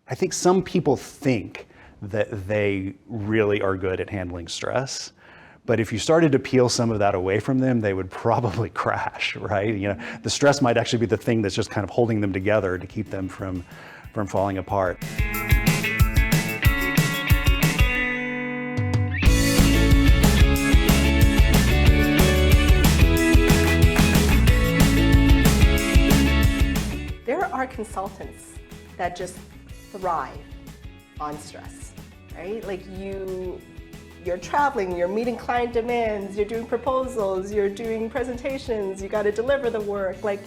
I think some people think that they really are good at handling stress. But if you started to peel some of that away from them, they would probably crash, right? The stress might actually be the thing that's just kind of holding them together to keep them from falling apart. There are consultants that just thrive on stress, right? Like you're traveling, you're meeting client demands, you're doing proposals, you're doing presentations, you got to deliver the work, like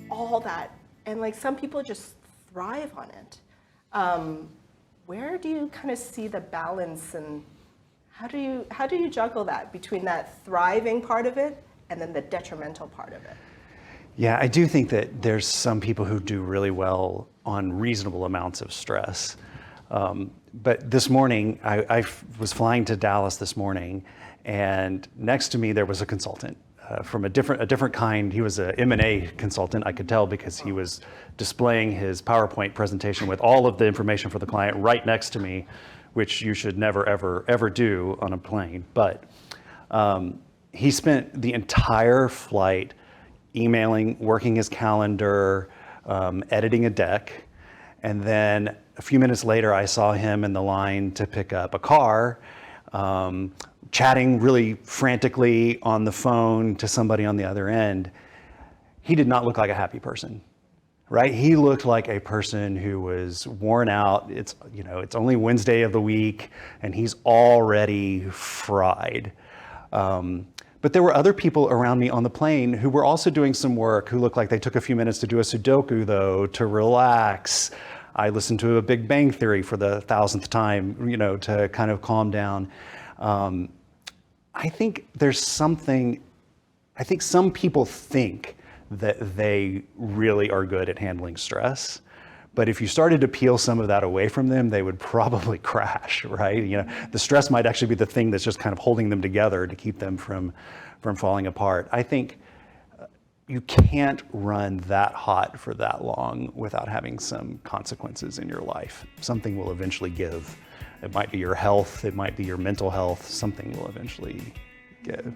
all that. And like some people just thrive on it. Where do you kind of see the balance, and how do you juggle that between that thriving part of it and then the detrimental part of it? Yeah, I do think that there's some people who do really well on reasonable amounts of stress. But this morning, I was flying to Dallas this morning, and next to me there was a consultant from a different kind. He was an M&A consultant, I could tell, because he was displaying his PowerPoint presentation with all of the information for the client right next to me, which you should never, ever do on a plane. But he spent the entire flight emailing, working his calendar, editing a deck, and then a few minutes later, I saw him in the line to pick up a car, chatting really frantically on the phone to somebody on the other end. He did not look like a happy person, right? He looked like a person who was worn out. It's only Wednesday of the week, and he's already fried. But there were other people around me on the plane who were also doing some work, who looked like they took a few minutes to do a Sudoku, though, to relax. I listened to a Big Bang Theory for the 1,000th time, to kind of calm down. I think some people think that they really are good at handling stress. But if you started to peel some of that away from them, they would probably crash, right? The stress might actually be the thing that's just kind of holding them together to keep them from falling apart. I think you can't run that hot for that long without having some consequences in your life. Something will eventually give. It might be your health, it might be your mental health, something will eventually give.